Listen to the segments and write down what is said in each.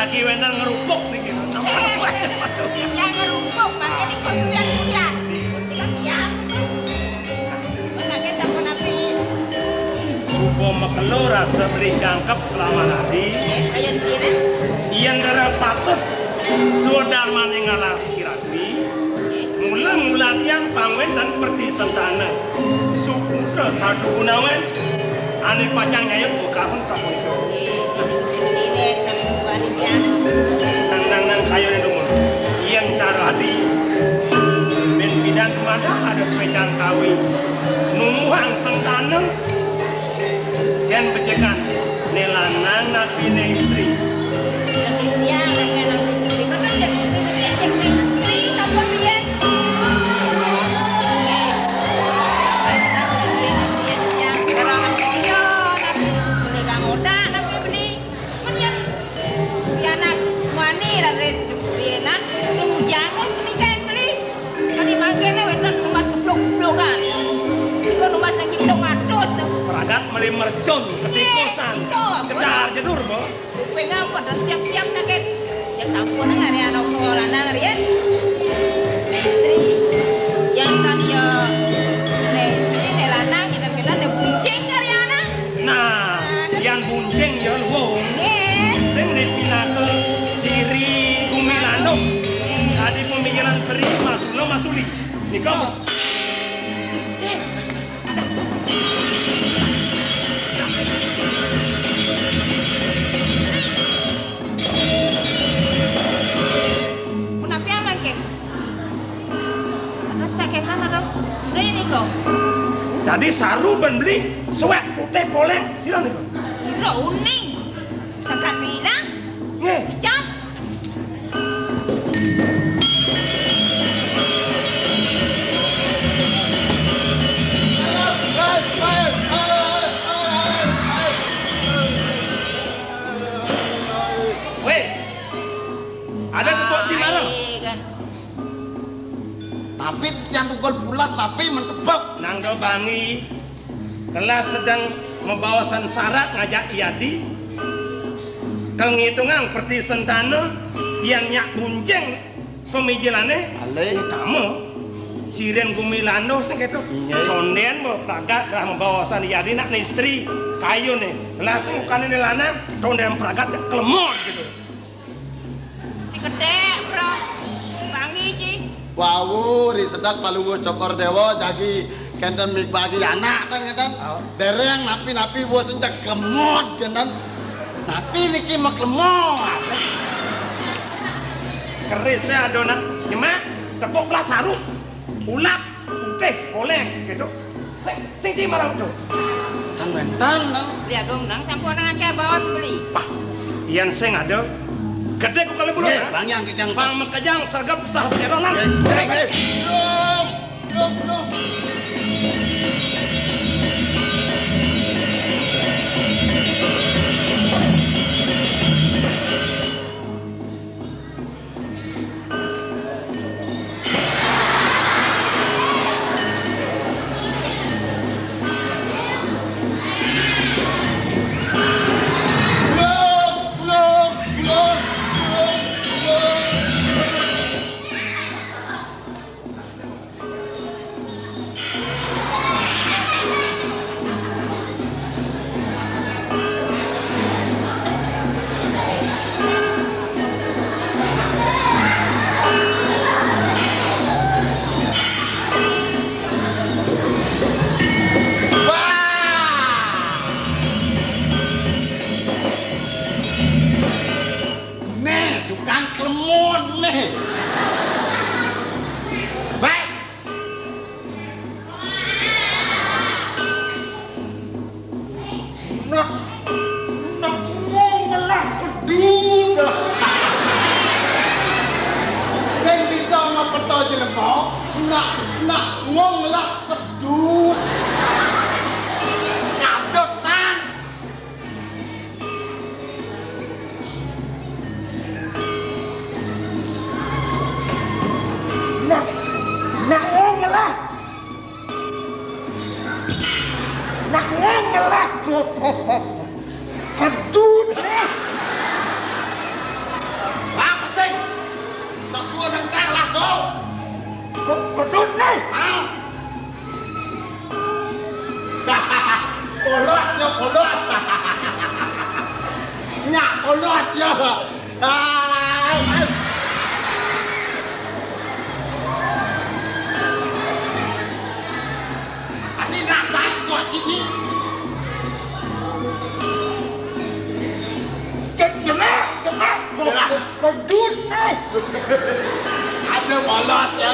lagi wenten ngerupuk niki. Yang ngerupuk pakai di kuliah. Tidak biar. Pakai sampun api. Supo mekelora seberi jangkep kelawan adi. Ayo diri. Iyan dara patut sudah maningala kirapi. Mula-mula tiang pangwen dan perdi sentana. Suputra sadu gunawan. Ani panjang nyayat bukasan sampun itu. Nang kayu ni dulu. Iyan cara adi. Ben bidan kemana ada sepecang kawi. Numuhang sentana. Jangan becekan. Nelanang nabi ne istri. Dia anak istri. Kau nak jadi istri apa dia? Jangan pernikahan beli. Kan dimakan wetan numas keblok-keblokan. Dikon numas nang kiblok ados. Peragat meli mercon ketikosan. Cetar jedur, Bo. Pegang pada siap-siap sakit. Yang sampun ngari anak lanang rian. Istri yang kan ya istri ne lanang kita ne bunceng kari anak. Nah, yang bunceng ya wong. Sing dipinakel ciri Gumilano. Tadi pemikiran Sri Masuli. Nikah. Kenapa makin? Atas tak kenal atas sebenarnya nih kau. Tadi saru ben beli suwek putih poleng silang niku. Sira uning. Sakan bilang. Nggih. Bicara. Ada tepuk Cimarang. Tapi yang pukul bulas tapi mentebak. Nang do bangi. Kelas sedang membawasan syarat ngajak Iyadi. Kengitungan perti sentana yang nyak bunceng pemijilane. Ale kamu Ciren Gumilano sing ketu. Sonden mau pragat dah membawasan Iyadi nak istri kayu nih. Kelas bukan ini lanang, sonden pragat kelemot gitu. Kedek, bro. Bangi, Ci. Wow, risedak palungguh cokor dewa jagi kenten mik bagi anak kan kan. Dereng napi-napi bos entek kemot kan. Napi niki mak lemot. Keris saya adonan nyemak tepuk belas saru. Ulap putih poleng gitu. Sing Cimarang tuh. Kan wentan kan. Beli agung nang sampun nang akeh bawas beli. Pah, iyan sing ada gede ku kali bulu ya? Bang yang kijang. Bang mekejang sergap sah sejeronan. Belum. Nak ngong lah kedut kadotan nak ngong lah kedut Sakua mencari lah dong. Kedut nih. Polos ya polos. Nyak polos ya. Ati rasai kok cici. Jenak. Kedut nih. Ada polos ya.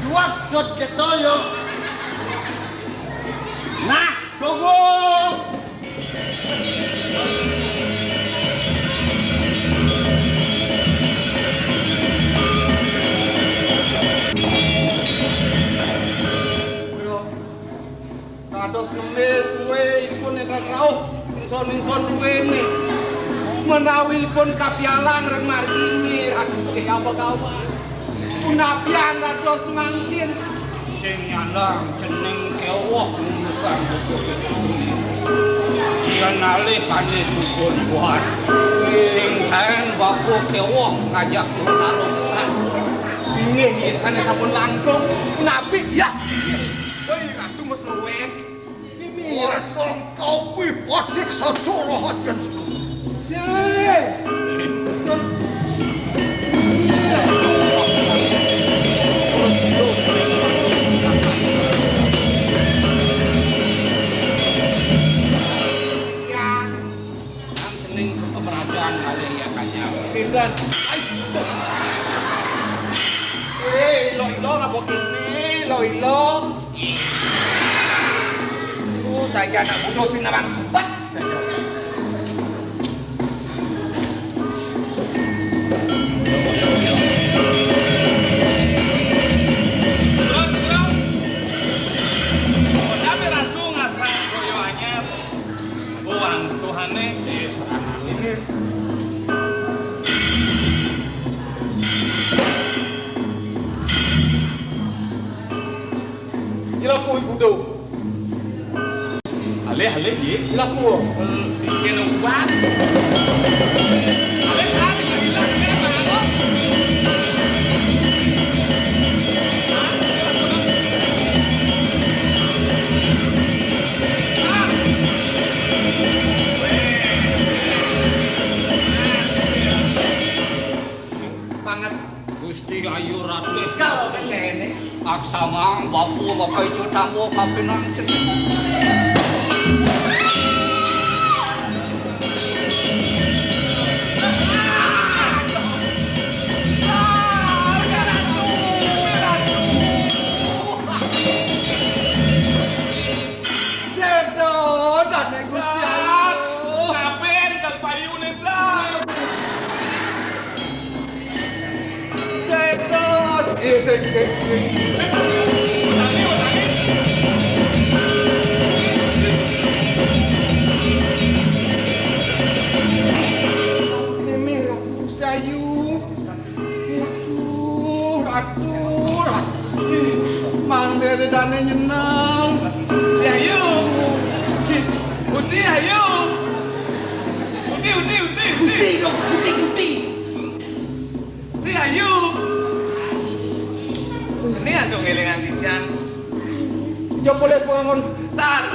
Dua shot gitu yo. Nah, tunggu. Kados nemes we pun edan rauh inson duweni menawi pun kapialang reng margini ratus ke kawan punapian rados mangkin Sing nyalang jeneng kewah bukan yen nalikane syukur buat sing kaen baku kewah ngajak tarungan nggih sana sampun langkung napi ya hei ratu mesti wek Rasa kau wipodik sadorohat yang Sih. Kemerajaan kali ya kanya. Pindan. Ilo ngapa kini? Ilo. Saya anak bodoh sing namang sepat saja. Tapi ratu ngasang koyo anyar. Buang suhane di serangan ini. Gila kuwi bodoh. Ale ji. Gila kuwi. Bikin ubat. Ale sabi ka bilang bago. Banget Gusti Ayu Ratu kau kene. aksamang bapu bapai cutamu kapinan cenik. Mandere dane nyeneng. Ayu. Uti ayu. Uti. Gusti. Gusti ayu. Ini aja ngelingan tijan. Jo boleh pengon Sar,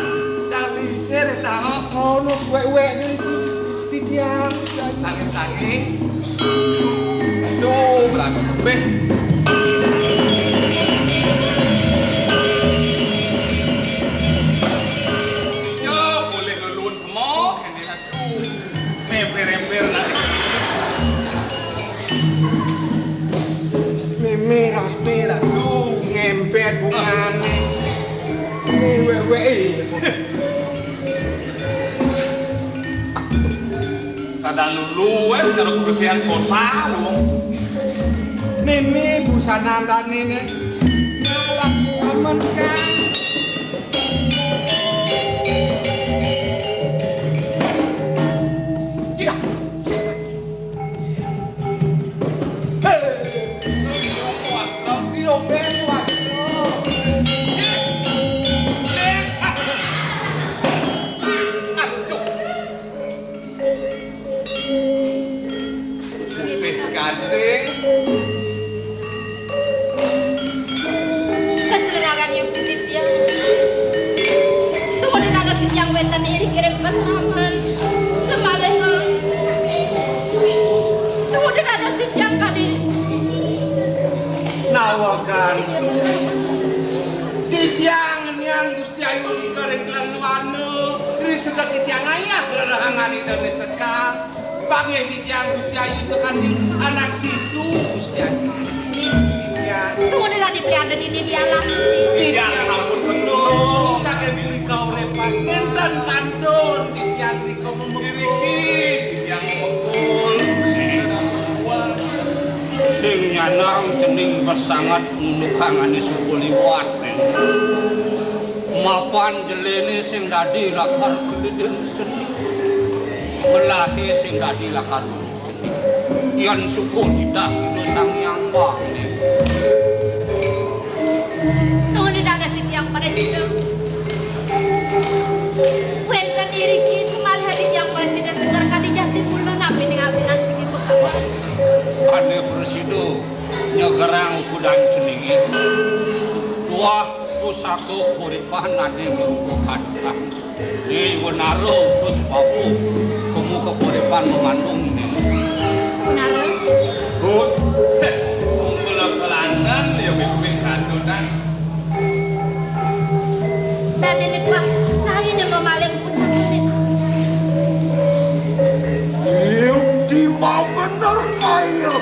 kali sere tano. ono wek-wek ngene si tidiang. Tangi. Aduh, belakang be. Yo, boleh ngelun semua, ini aduh. Ember nanti. Merah tuh ngempet bungane. Wek-wek. Kadang lulu, kalau kebersihan kota, lu. Mimi busana dane ne. Ngalak aman kan. Iya. Iyo bewas. wenten iri kirim pesraman semalenga kemudian ada sidang kali nawakan titiang yang Gusti Ayu dikoreng lan wanu ri sedek titiang ayah berada hangani dene sekar panggih titiang Gusti Ayu sekanding anak sisu Gusti Ayu titiang kemudian ada pianda di dia langsung titiang sampun kendung saking mrika urepan enten kandun titiang rika memekul titiang memekul sing nyanang cening bersangat nukangane suku liwat mapan jelene sing dadi lakar keleden cening melahi sing dadi lakar cening yen suku tidak itu sang yang bang nuhun dada sidang pada sidang wenten iri ki semal hadit yang pada sidang segar kadi jati pula nabi ning abinan sing pekawan ane presido nyegerang kudan ceningi tuah pusako kuripan nade meruko kadang di wenaro terus bapu kamu kekuripan mengandung nih benar good kelak-kelangan ya bikin kadunan dan ini tuah cahaya yang memaleng pusako nih di mau bener kaya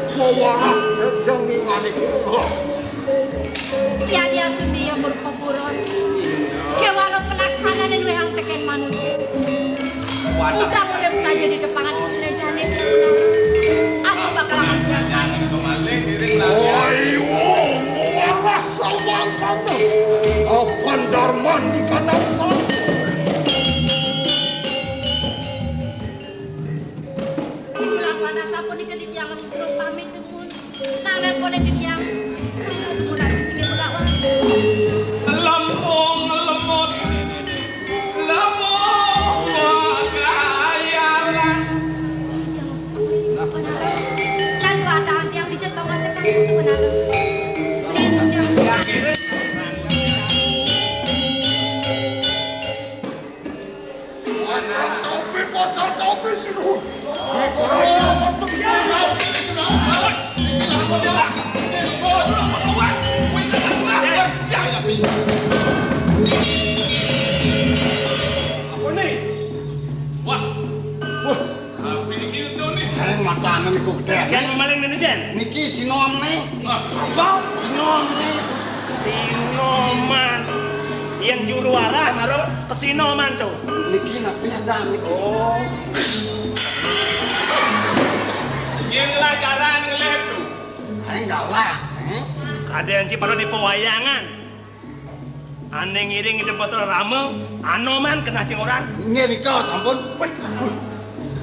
kewarah jenengan itu ya dia sendiri yang berpefuron kewalau pelaksanaan dan wehang teken manusia udah mudah saja di depan sudah janin aku bakal menjalankan kembali diri lagi kewarah sama kamu apa darman di kanang sana pada sapu di kedit yang suruh pamit temun nang lepone di yang mudah sing begawan lempung lemot lemot gayalan dan ada yang dicetok masakan itu benar Pasal topi sini. apa nih Wah. Tapi ini tuh nih. Matanan iku gede. Jan maling nene Jan. niki sinom nih Apa? sinom nih Sinoman. Yang juru arah malah kesinoman tuh. niki napi ada niki Oh, Yang lajaran ngeletu. ayo galak ada yang cipalo di pewayangan. Ane ngiring di botol rame, anoman kena cing orang. nggih nika sampun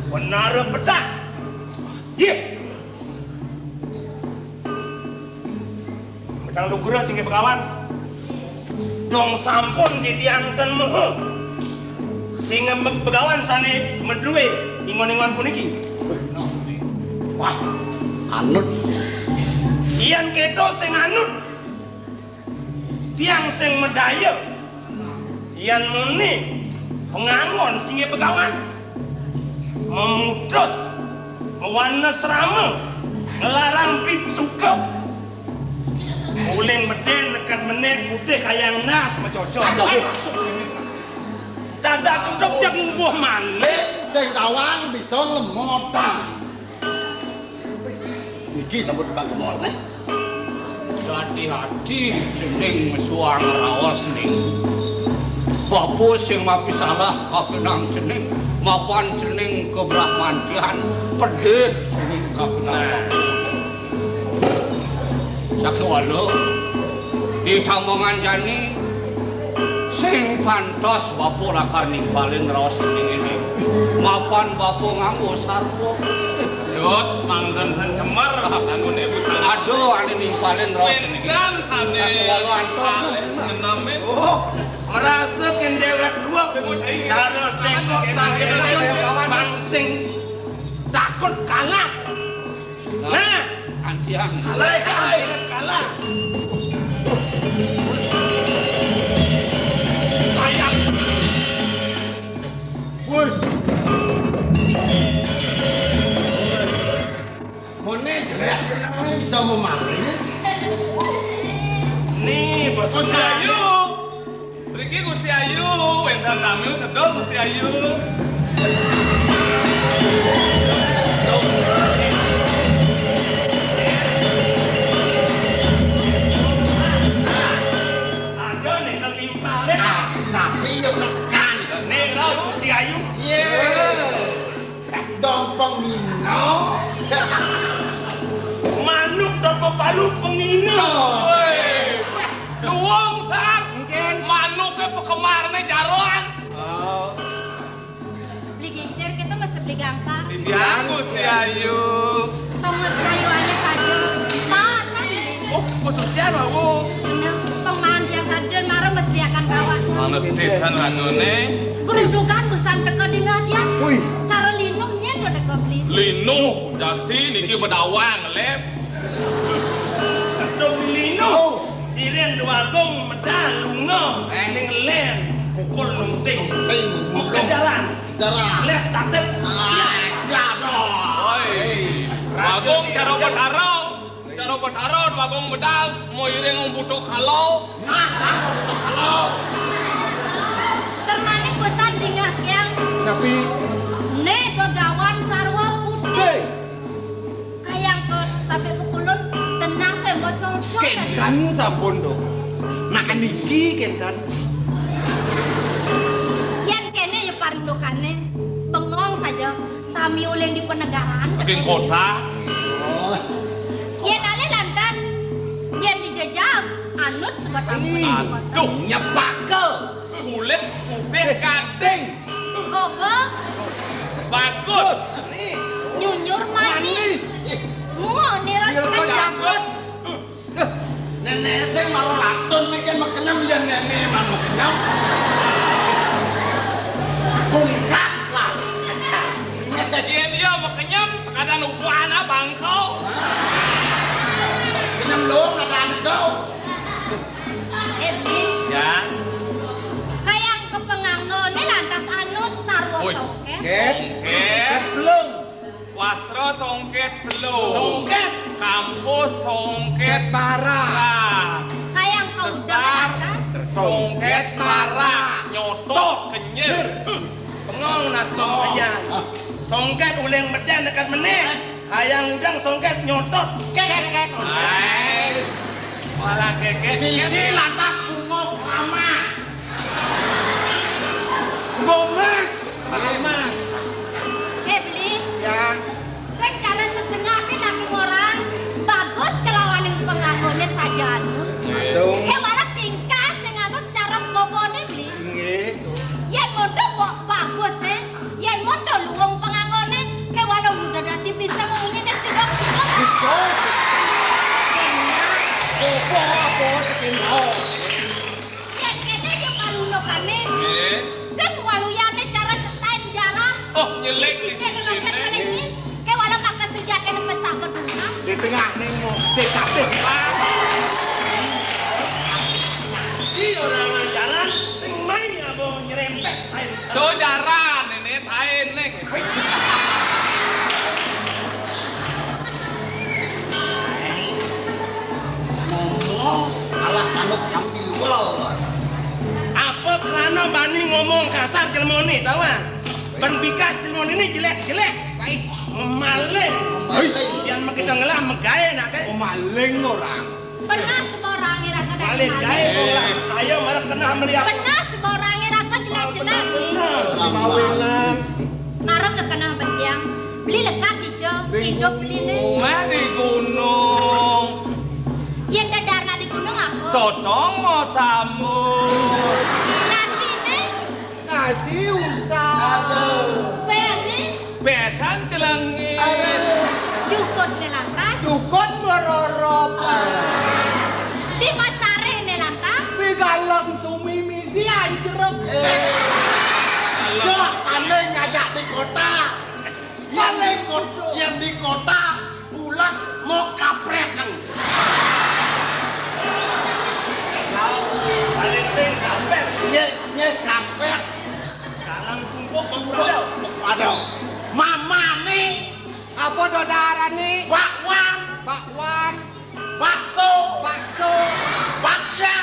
Benar pedak. Ye. Pedang lu gura sing pekawan. Dong sampun ditianten mehe. Sing begawan sane medue ingon-ingon puniki. wah anut Iyan kedo sing anut. Tiang sing medaya. Iyan muni pengangon sing begawan. Memudus mewana serama ngelarang biksuka uling meden nekat menit putih kayang nas macocok dadak kudok jak ngubuh maneh sing tawang bisa lemot niki sampun bang kemol nih Hati-hati jeneng mesuang raos ning. Bapu sing mapi salah kapinang jeneng mapan jeneng kebrahmantian pedih jeneng kapinang. Sakwalo di tamongan jani sing pantos bapu lakar nimbalin raos jeneng ini mapan bapu nganggo sarpo. Jod, manggan cemar, anggun ibu sangat. Aduh, ane nimbalin raos jeneng. Kan sane. Sakwalo antos. Sename. oh merasa kendewek dua cara sengkok sang Indonesia mangsing takut kalah nah Antiang kalah ayam Gusti Ayu. Mriki Gusti Ayu, wonten tamu sedaya Gusti Ayu. Ada nih kelimpah. Tapi yo tekan. Nih raos Gusti Ayu. Dong pengino. Manuk dopo palu pengino. Luwung san. Mungkin. Manuke pekemarne jaroan. Beli gencer kita masih beli gangsa. Didiang Gusti Ayu. Tongas kayuannya saja. Pasan ini. Oh, khususnya lho, Bu. Pengan yang saja marah mesriakan kawan. Manut desan rangone. Kerudukan besan teka dengan dia. Wih. Cara linungnya udah teka beli. Linu, jadi niki bedawang lep. Kedong lino. Siren dua gong medal lungo. Sing len pukul nunting. Kejaran. Lep tatet. Ya dong. Bagong cara bedaro. Cara bedaro bagong medal mau iring butuh kalau. Kalau. Termanik besan dengar yang Tapi ne begawan sarwa putih. Kayang ke tapi pukulun tenang saya mau cocok. kendan sampun dong. Nah niki kendan. Yan kene ya parindokane bengong saja tami uleng di penegaraan. Saking kota. Yen ale lantas yen dijajab anut sebatang Aduh, Nyepak ke. kulit kuping kading. gogo Bagus. nyunyur manis. Muo niras Biar kau kacang. cakep. Nenek saya malah latun mikir makenam ya nenek malah makenam. Bungkak lah. Iya dia mau kenyam sekadar upuan abang kau. Kenyam dong ada anak kau. Ebli Ya. kayang kepenganggone lantas anut sarwa Woi. soke. Ket. Songket. Belum. Wastro songket belum. Songket. Kampus songket. Ket parah. Nah, Kayang kau sudah lantas. songket marah. Nyotot kenyir. Bengong nas bong aja. Songket uleng medan dekat meneh. Hayang udang songket nyotot. Kek. Malah keket. Isi lantas bunga lama. Gomes. Mas. Ebli Ya. sing cara sesengake laki orang bagus kelawan yang penganggone saja anut. Dong. Walau tingkah sing anut cara bobone beli. Nggih. Yen mondo kok bagus yen mondo luwung penganggone walau muda dadi bisa mengunyi dan tidak. Bisa. Apa kenal. Yen kene yo palunokane Nggih. sing waluyane cara cetain jalan. Oh, nyelek di Sisi dengan sini. kelingis walau kakak sujat kene pesah keduna. Di tengah nih mau TKP. Di orang jalan sing main abang nyerempet. Do jaran ini tain nih. Alah anut sambil gua. Apa kerana bani ngomong kasar jelmoni tahu kan? Ben bikas jelmoni ini jelek. Maling. Yang kita ngelah megawe nak kan? Maling orang. Benar semorang ira kada Maling gawe bolas saya malah kena melihat. Benar semorang ira kada jelek-jelek ni. Mawilan. Marah ke kena bendiang. Beli lekat dijo, hidup beli ni. Mah di gunung. Yen dadar nak di gunung apa? Sotong mau tamu. Nasi ni, Nasi usah. beni, Besan celengi. jukut ni lantas. Cukut merorop. Di masare ni lantas. Pigalang sumi misi anjrek. Jos aneh ngajak di kota. Yang di kota pulas mau kaprekan. Paling sing kampet. Nye kapret. Kalang tumpuk memurau. Aduh. Mama nih Apa dodara nih? bakwan, Bakwan. bakso, Bakso. bakya.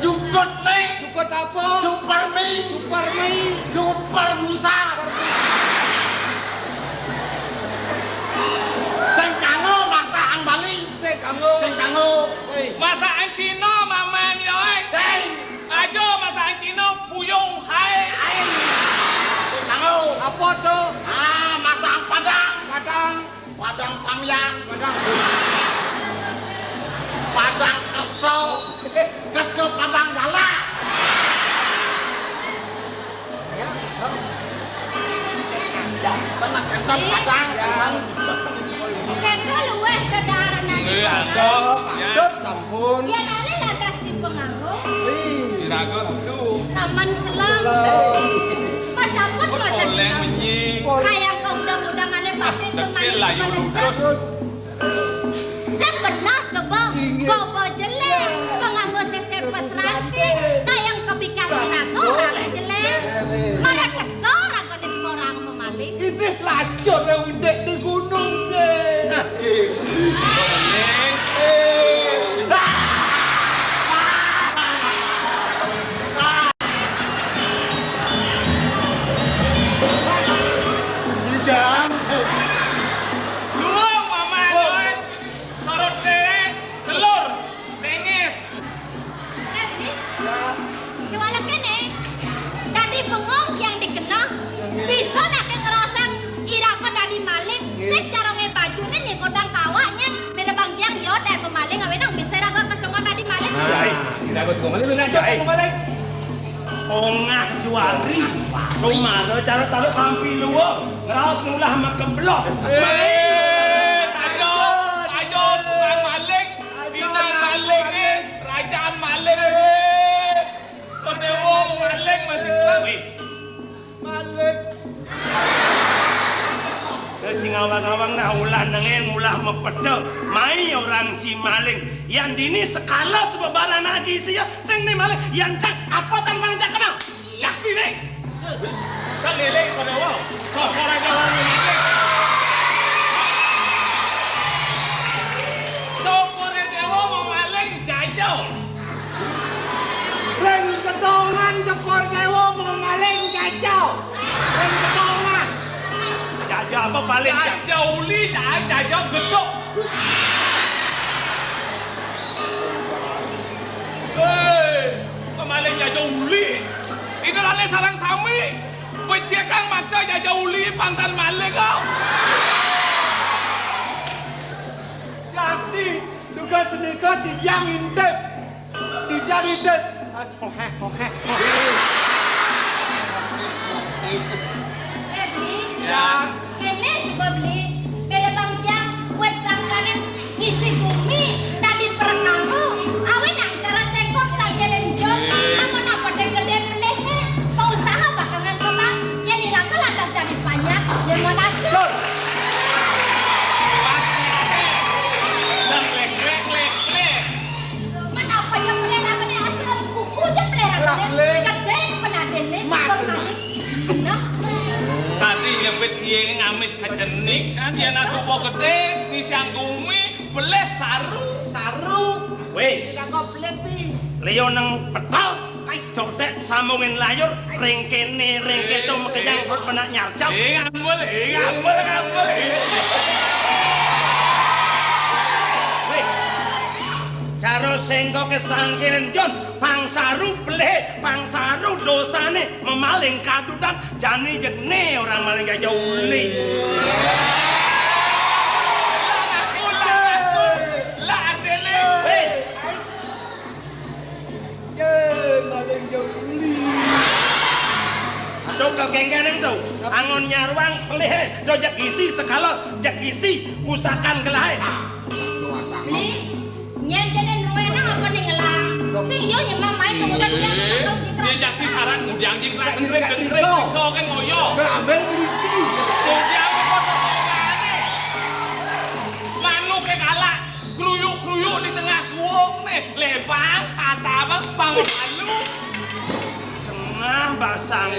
Jukut nih. Jukut apa? Super mie. Super mie. Super busa. Sing kanggo masakan Bali. Sing kanggo. Woi. Masakan Cina mamen yo. Sing. Ayo masakan Cina puyung hai. Sing kanggo. Apa tuh? Masakan Padang. Padang samyang. Padang Padang keco Padang galak. Tenang kenton Padang. Kena luweh kedarenan. Padut sampun. Ya nale lantas dipengaruh. Wih. Dirago aduh. Taman selam. Pas ampun masa selam. Kayak kau undang-undangannya batin Tekil lah yuk teman saya benar sebab bobo jelek penganggo ser-ser pasrati kayak kepikan aku orang jelek marah teko orang kau di semua orang memaling Ini lacur yang udah di gunung sih. Luang mamen yo. Sorot deh. Telur. Tengis. Kewala kene tadi bengong yang dikenal bisa nak ngerasa ira kau tadi maling secara ngebajune nih kodang kawanya berebang yang yo dan memaling awenang bisa raga kesengon tadi maling Tidak aku maling lu nanti maling. Ongah juari. Rumah tu cara taruh sampai luar. Ngeraus ngulah makan blok. Ayo tukang maling. Pinang maling ni. Kerajaan maling ni. Kodewo maling masih lagi. Maling. Kecing awang-awang dah ulah nengen ulah mepedek. Mai orang Cimaling. Yang dini sekala sebebalan lagi sih ya. Sing ni maling. Yang cak apa tanpa cak kenal. Yakin ni. Tak lelek kodewo. Kau orang ni. Sopore dewo memaling jajau. Reng kedongan jekor nyewa mau maling jajau. Reng kedongan. Jajah apa paling cak. Jajau uli jajau geduk. Pemaling jajau uli. Itu lalai salang sami. Pecekang maca jajau uli pantan maling kau. Ganti tugas nikah tidak intip. Tidak intip. Ya. Kene suka beli berebang yang buat sangkanan ngisi bumi tadi perkanggo awen nang cara sekok sajelen jos amun apa gede pelehe pengusaha bakalan kembang yang dirangka lantas jadi banyak yang mau nasib mana apa yang pelera kene asal kuku je pelera kene gede penadene nah Tadi nyebut dia ngamis kejenik kan dia nasupo gede ni siang gumi beleh saru. Weh, Tidak kau pelepi. Leo nang petal. Cotek sambungin layur. Ringkene ringketu makanya ikut penak nyarcap. Ngambul. Weh, cara sengko kesangkiran John. Pangsaru beleh, pangsaru dosane memaling kadutan. Jani jegne orang maling jajau uli. Lah adene. Weh, Maling jauh beli. do kau genggeneng tu. Angon nyarwang peleh. Do jak isi sekala, jak isi pusakan kelai. beli nyen jenen ruena apa nih ngelang sing yo nyemam main kemudian dia Dia dikira jadi saran ngudang jingkrak Jingkrak gengrek riko. kan ngoyo. Ambil beriki. Ngudang apa sesongane. Manu ke kalak kruyuk-kruyuk di tengah guong nih. Lebang kata bang malu. Tengah basang.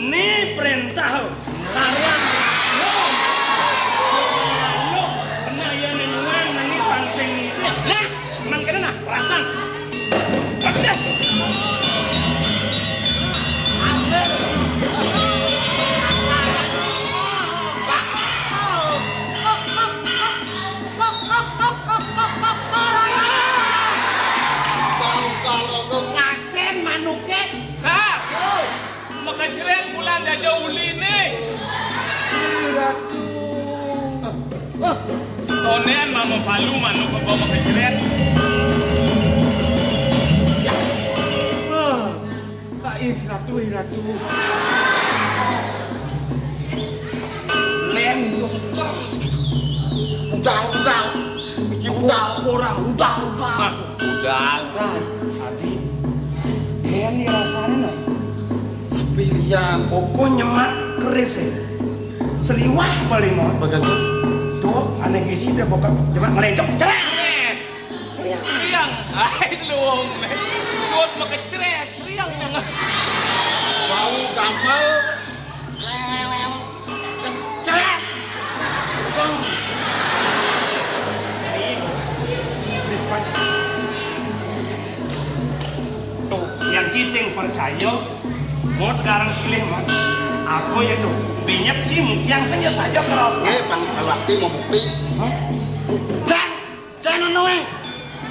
Ni perintah. Kalian lo kena yang nenguan nangi pangsing. Nah, man kena nah, rasan. Ada. Onen mau balu manuk bawa keceret. Tak is ratu. Len terus. Udang. Biji udang orang udang. Udang. Adi, ini rasanya Pilihan pokoknya mak keris ya. Seliwah paling mau. bagaimana? Tuh, aneh gisi dia pokok cuma ngelencok. Ceres! Riang. Ai luang. Suot mau keceret. Riang. Bau gampal. Ceres. Ini sepanjang. Tuh, yang kising percaya, mau garang silih mah. Aku ya tuh, banyak cium tiang saja keras. Bang Salwati mau bukti. Jangan nongeng.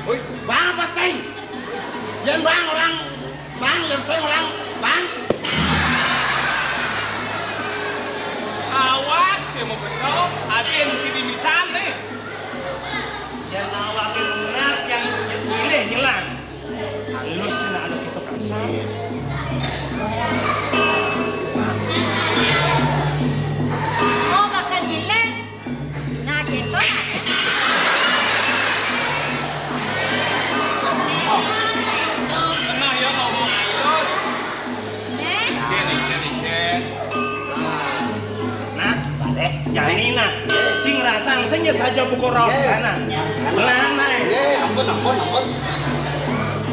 Oi, bang apa sih? Jangan bang orang, jangan saya orang, bang. Awak saya mau betul. Aden kini misan nih. Yang nawakin lunas yang pilih nyelang. Halus nak ada kita kasar. Oh bakal gila. Nah gitu. Tenang ya ngomong halus. Sini. Nah, bales. Yang ini nah, cing rasang saja saja buku raus kana. Melana. Ampun.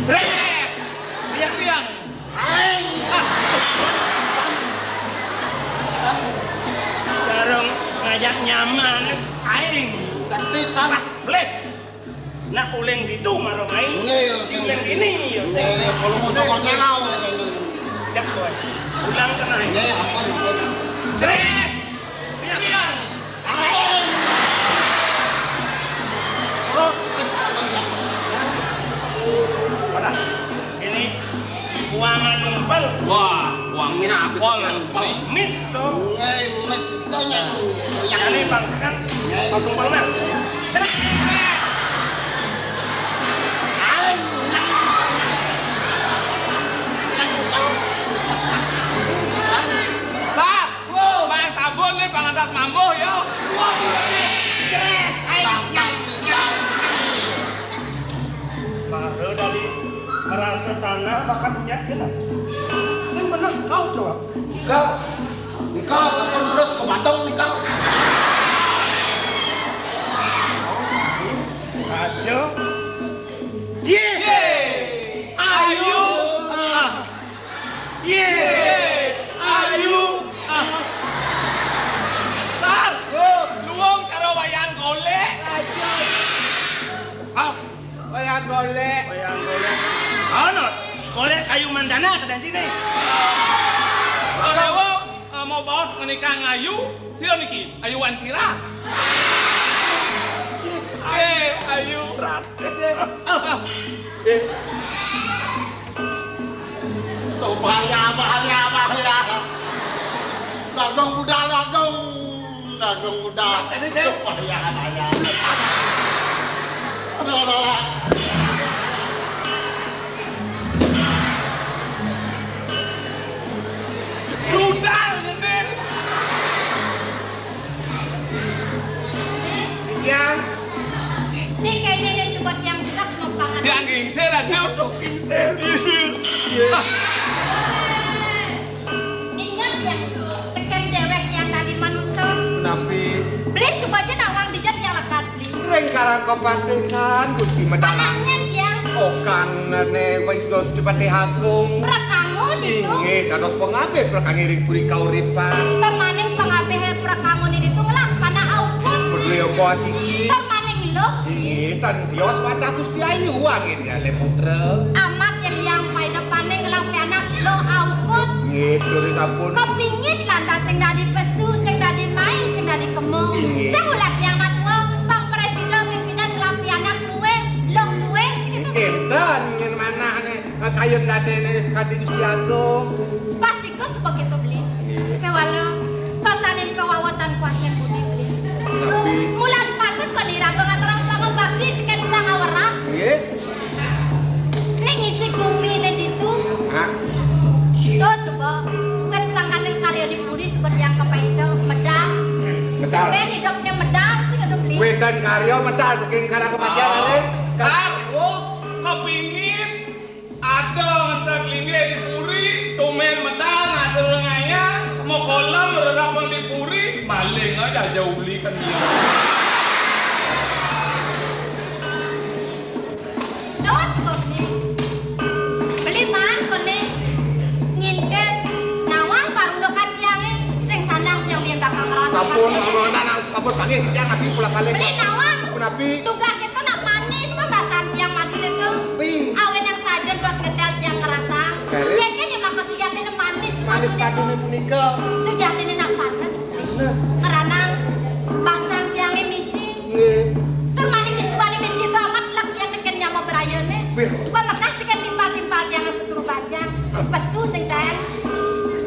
Ceres. Riang. Jarang ngajak nyaman, aing. Tapi salah. Blek. Nak uleng itu marah main. Uleng ini ya. Kalau mau tokor kenal. Siap boy. Ulang kena. Ampun. Ceres. Riang. Terus. Pada. Ini uangan numpel. Wah, uang Mina apa pol. Miss dong. Mestinya. Yang ini bangsakan. Kau tumpel mah. Ceres. Sat. Main sabun nih pangantas mambo yo. Baru dari merasa tanah bakal punya kena. Saya benar kau coba. Nikah sampun terus ke Bandung nikah. Ajo. Ye. Ayu. Ye. Ayu. Sat. Luang karo wayang golek. Ah, Wayang golek. wayang golek. Ano? Golek kayu mandana kedan sini. Kalau mau bos menikah ngayu, sila niki Ayu Wantira. Ayu. Tuh bahaya. Dagang muda. Tuh bahaya. Aduh. Rudal gede. Yang Ini kayaknya dia coba yang sak mau pangan. Jangan gingsir aja. Ingat yang tekan dewek yang tadi manusia. napi Beli supaya nawang dijat yang lekat. ring karang kapatingan Gusti Medalang. Panangnya dia. Okan ne wis dipati agung. Prakamu itu. Inggih dados pengabe prakangiring puri kauripan. Termaning pengabe prakamu itu ngelak karena aupun. Beliau kuasiki. Termaning lo. Inggih tan dios wadah Gusti Ayu angin ya le putra. Amat yang pai depane ngelang anak lo aupun. Inggih duri sampun. Kepingit lantas sing dadi pesu, sing dadi mai, sing dadi kemo. Inggih. Sing ulat yang matua, Bang Presiden pimpinan lampi anak luwe, loh luwe sing itu. Enten ngin manah ne kayun dadene kadi Gusti Agung. Pasti kau suka gitu beli. Kewalo, sotanin kewawatan kuasen budi beli. Tapi Mulan Wedan karya medal saking karang kematian Aris. Kepingin ada ngetek linge di puri, tumen medal ngatur ngaya, mau kolam berapa di puri, maling aja jauh kan dia. Dos beli man kone ngintip nawang parulokan tiange sing sanang yang biyen tak ngerasa. Sampun ono nang papus panggih tiyang nabi pula kali. Beli nawang. Nabi. Tugas itu nak manis perasaan tiang mati itu. Awen yang saja buat ngedal tiang ngerasa. Kayaknya nih maka sujatine manis. Manis kadune punika. Sujatine nak panas. Panas. Karena pasang tiange misi. Nggih. Termani nisbane misi amat lak yang deken nyama berayane. Pemekah cikan timpal-timpal yang betul bajang. Pesu sing kan.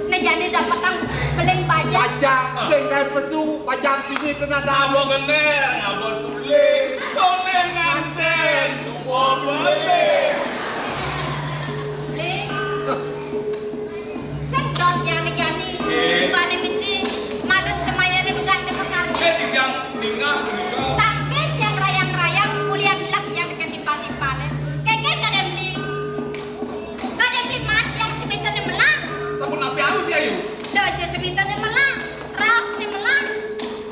Nejane dapat ang beling bajang. Bajang sing kan pesu, bajang pinggir tenada. Abo gender, abo sulit, tonen nganten, semua balik. Beli. Sedot yang nejani. Nisbane misi. Madut semayane duga sepekarnya. Yang tinggal meninggal. Tangke yang rayang-rayang kuliah lak yang deken timpal-timpalnya. Kengken kadang beli. Kadang beli mat yang semitane melang. Sampun api aku sih ayu. Dojo semitane melang. Ras ni melang.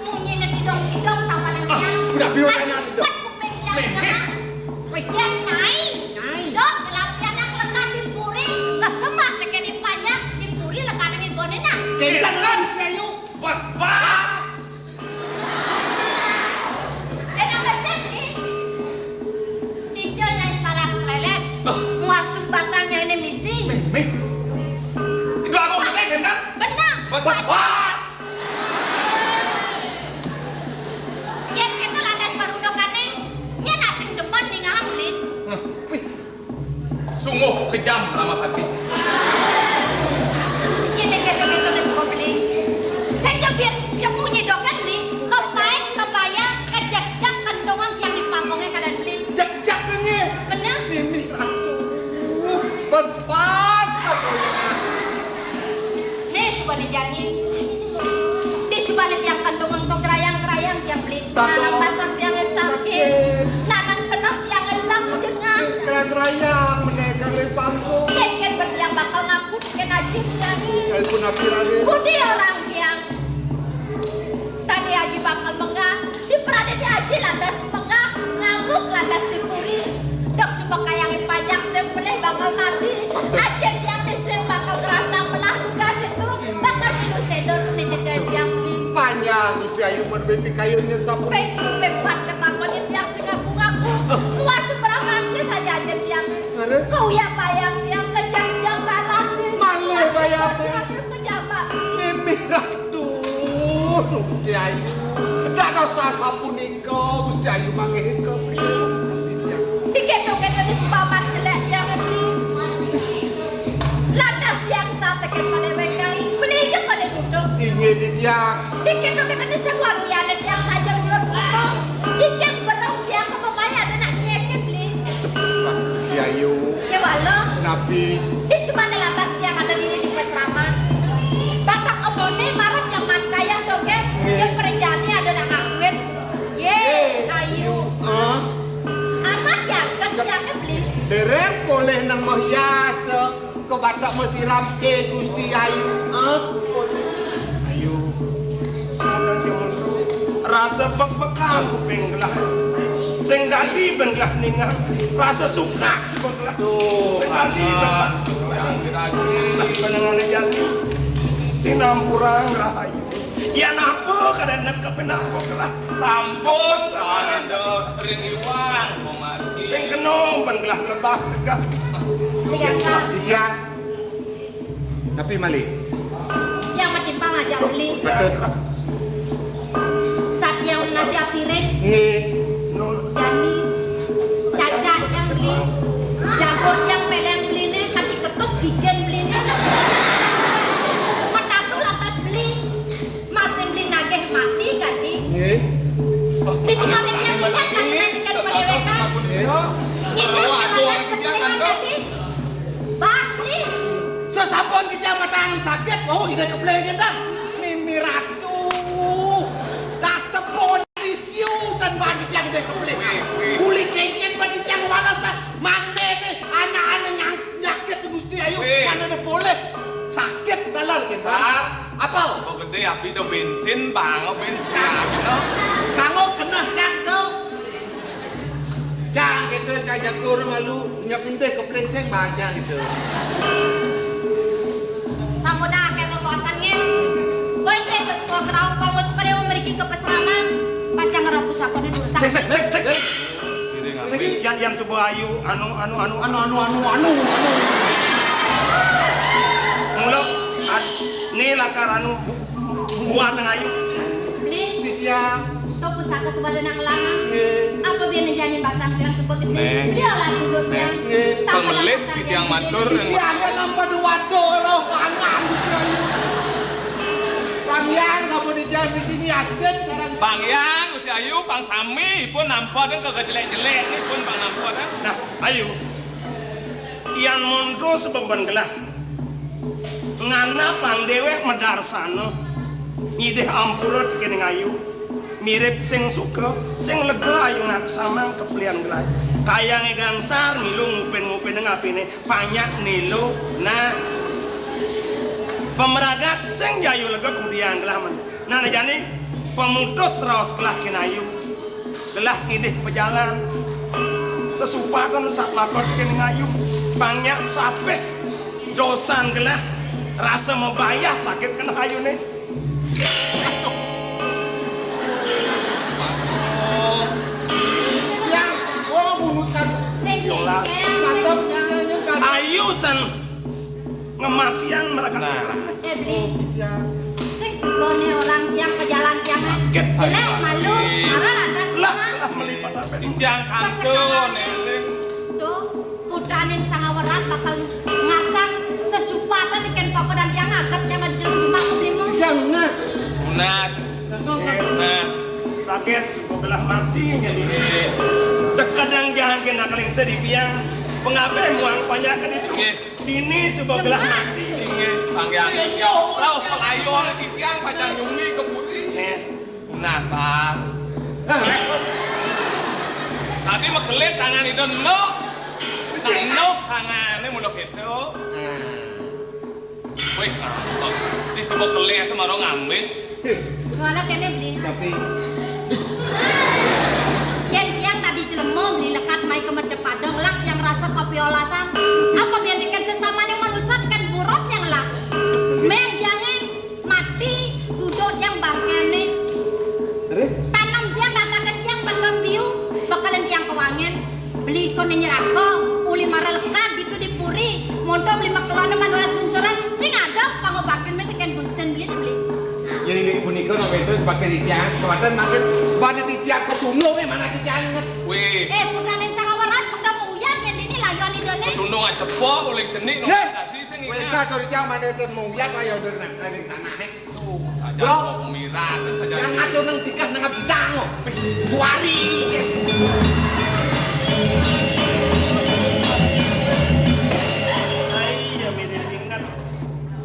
Munyine didong-didong tawanan yang. Udah biar enak itu. Kuping yang kena. Yang nyai. Dok latihan yang lekat di puri. Kesemak deken dipajak di puri lekat dengan gonena. Kencan habis ayu. Bas. Enak beset nih. Dijanya salah selelet. Muas tumpasannya ini misi. Itu aku ngerti kan? Benar. Bas. Yang kita landas parudokane, nya nasing depan ning ngamlin. Sungguh kejam lama hati. Ini gitu-gitu nih semua beli. Saya biar jemunya dokan beli. Kepain, kebaya, kejak-jak kendongan yang di pangkongnya kadang beli. Jak-jak ini. Benar. Mimi aduh. Pas katanya. Nih sebenarnya janji. Di sebenarnya yang kendongan tuh gerayang-gerayang yang beli. Tato. Nanang pasang yang sakit. Nanang kenap yang elang jengang. Kerang-kerayang menegang di panggung. Keken berdiam bakal ngaku ken aji janji. Kalpun apirane. Budi orang yang tadi Haji bakal menggah, di perada di Haji landas menggah, ngamuk landas dipuri. Dok sumpah kayangin pajak sempeleh bakal mati. Ajen yang disem bakal kerasa melah tugas itu bakal minum sedor di jajan yang ini. Panjang Gusti Ayu mun bepi kayunya sampun. Pepat ketakonin yang singaku-ngaku. Luas seberapa dia saja ajen yang Ngares. kau ya bayang yang kejang-jang kalah sih. Malu bayang. Pejabat. Mimi aduh Gusti Ayu. Ndak dosa sapunika Gusti Ayu mangke ke priye. Dikendong-kendong di sepaman telek yang beli. Landas yang sate ken pada mereka. Beli je pada duduk. Inge di tiang. Dikendong-kendong di sebuah bianet yang saja belum cukup. Cicing berang yang ke pemaya ada nak nyeket beli. Gusti Ayu. Ya walau. Nabi. Di semana lantas yang ada di pesraman. Batak omone marah yang matkaya doke. Yang perjani ada nak ngakuin. Ayu. Amat ya kerjanya beli. Dereng boleh nang menghias ke batak mesiram Gusti Ayu. Ayo, semoga jangan rasa bek-bekan kuping gelah. Sing dali ben gelah ningal, rasa suka sebab gelah. Sing dali ben penangan jati. Sing nampurang rahayu. Ya napa kadang kepenapa gelah. Sampun ada ringiwang mau mati. Sing kena ben gelah lebah tegak. Lihat Di tiang. Tapi Mali. yang metimpang aja beli. Betul. Saat yang nasi apiring. Nggih. Dani, Caca yang beli, jagon yang peleng beli nih, kaki ketus bikin beli nih. Mataku lantas beli, masih beli nageh mati ganti. Nggih. Di sekolah yang tidak kan mengajikan pendewekan. Ini lantas kepentingan ganti. Bakti. Sesampun kita matang sakit, kita keplegen dah. Mimi ratu. Tak tepon disiu dan Apa? Kok gede api do bensin bang, bensin no. Kamu kena cang tuh. Cang gitu saja kurang malu nyapinte ke plengseng baca gitu. Samuda kayak mau bosannya. Boy saya suka kerau kalau suka dia memiliki kepesraman. Pacang ngerap pusaka di dulu. Segi yang sebuah ayu anu. Mulok ni lakar anu buat nang ayu. Beli Dia to pusaka sebadan nang lama. Apa biar nejani bahasa yang sebut itu. Dia lah sudutnya. Pemelit yang matur dia kan nampak di waduh roh kangen Gusti Ayu. Pangyang kamu di jalan begini asik sekarang. Bang Yang, Gusti Ayu, Bang Sami pun nampak kan kagak jelek-jelek ni pun Bang nampak kan. Nah, ayu. Yang mondro sebeban gelah. Ngana pang dewek medarsana. Ngideh ampura dikening ayu. Mirip sing suka, sing lega ayu ngaksama kepelian gelah. Kayange gansar milu ngupen-ngupen ngapine panyak nilo. Nah, pemeragat sing jayu lega kudian gelah men. Nah jane pemutus raos gelah kinayu. Gelah ngidih pejalan. Sesupakan sak lakon kening ayu. Banyak sapeh dosan gelah rasa membayah sakit kena ayu nih. Yang bunuskan Jelas. Ayu san ngematian mereka. Beli. Sing sebone orang yang pejalan yang jelek malu marah lantas Lah melipat apa ini? Ijang kantun tuh putranin sangawarat bakal ngasang sesupatan ikan papa dan yang angkat yang ada di dalam jumlah keblimu. Jangan Unas. Sakit sebuah belah mati jadi. Terkadang jangan kena keling sedih piang. Pengabe muang panjakan itu. Ini sebuah belah mati. Bang Yang. Tahu pelayon ijang pacang nyungi ke putih. Unasan. Tadi mekelit tangan itu no. No tangannya muluk itu. Wih, di sebuah kelit sama orang ngamis. Malah kene beli. tapi Yang tadi jelemo beli lekat mai ke Merce Padang lah yang rasa kopi olasan. Apa biar dikan sesama yang manusia kan buruk yang lah. Meng jangan mati duduk yang bangkene. terus Tanam dia katakan yang bakal biu bakalan yang kewangen. Beli kon nyerako uli mara lekat gitu dipuri. Monto beli makelana manulah sungsuran sing ada pangobakin metikan busten beli. jadi ini punika nama itu sebagai titiang sekuatan makin banyak titiang ketunung mana titiang inget Wih, putranin sangawaran pada mau uyan yang ini layon idone. tundung aja po, ulik jenik, no kasih sing Weka dari titiang mana itu mau uyak lah yang dari tanahnya saja Bro. mau pemiratan saja. yang ngaco nang tikas nang bidang buari Ay, mirip ingat.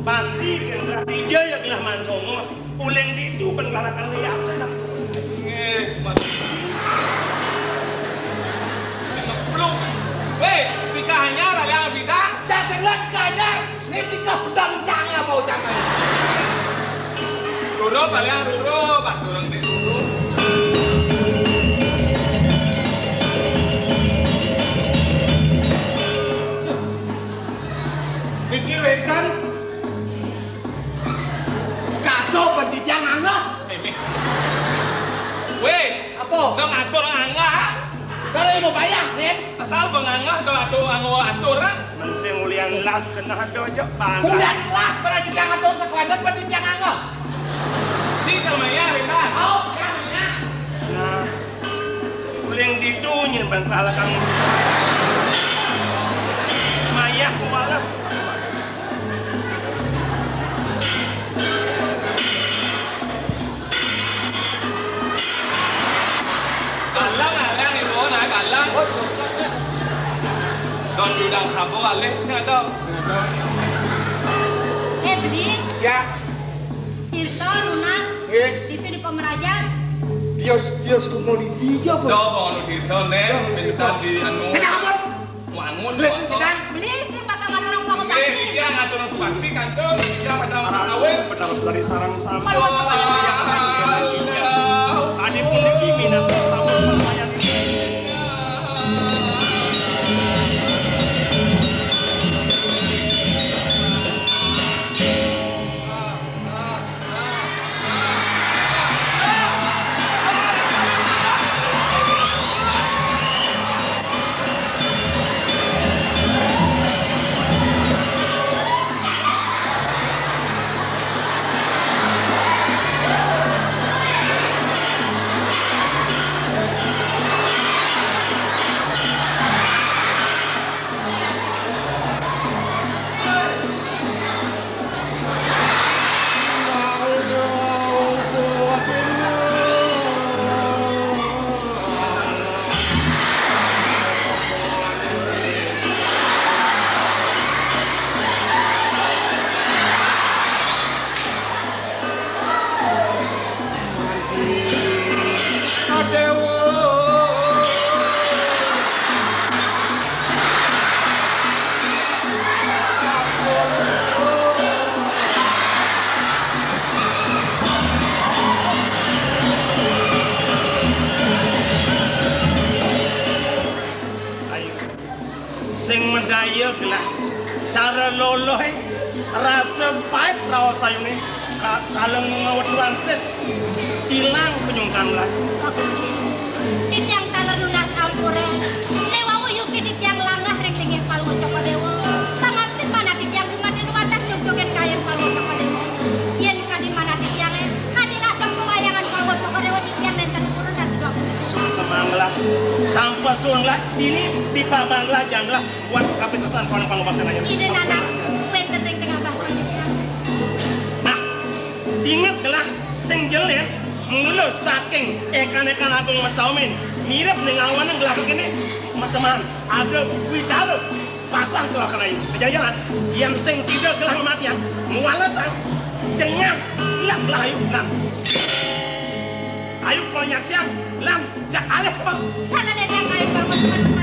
Bandi kan berarti ya gelah mancongos. Uleng itu penlarakan liasan. Mas. Belum. Weh, nikahnya raya bidang. jangan lihat kanyar ini tikas pedang cangnya mau jangan Ruro paling ruro, Pak Durung di ruro. Iki wekan kaso pentitiang angah Weh, apa? dong atur angah. Kalau mau bayar nih Asal bengangah dong aturan. Mensing ulian las kena ada aja bandi. kuliah kelas berarti jangan dong sekuatan pentitiang angah Si kamaya Rita. oh jangan Nah, uleng ditunya bantalakan urusan. Mayah kualas. Galang ada nih bro, nah galang. oh cocoknya Don bidang sabo ale, sing ada. Beli ya Tirto lunas itu di Pemerajan. Dios komoditi aja Do bang dito ne, bentar di anu. Kenapa? Wangun. Beles sedang Beli sih bakal orang Oke, pengobati. dia ngatur supati kantor, dia pada benar dari sarang sama tadi pun lagi minat sama pelayan sing medaya gelah cara loloh rasa pahit rawas sayune kaleng ngawat wantes hilang penyungkan lah dit yang taler lunas ampure dewa wuyuk dit yang langah rek linge palwo coko dewa pangaptit mana dit yang dumaden wadah jog-joget kayen palwo coko dewa yen kadi mana dit yang adi rasa pewayangan palwo coko dewa dit yang nenten kurun dan dok semanglah tanpa suanglah ini di pamanglah janganlah buat kapitasan pang-pang-pang aja ide nanas wenten teng tengah bahasa dit yang nah ingatlah sing jelen mula saking ekan-ekan agung metaumin mirip dengan awan yang gelap begini teman ada bicara pasang tuh akan ayu jangan yang sing sida gelah matian mualasan jengah lihat belah ayu lan ayu kalau nyaksian lan cak aleh bang sana deh yang kain palwo coko dewa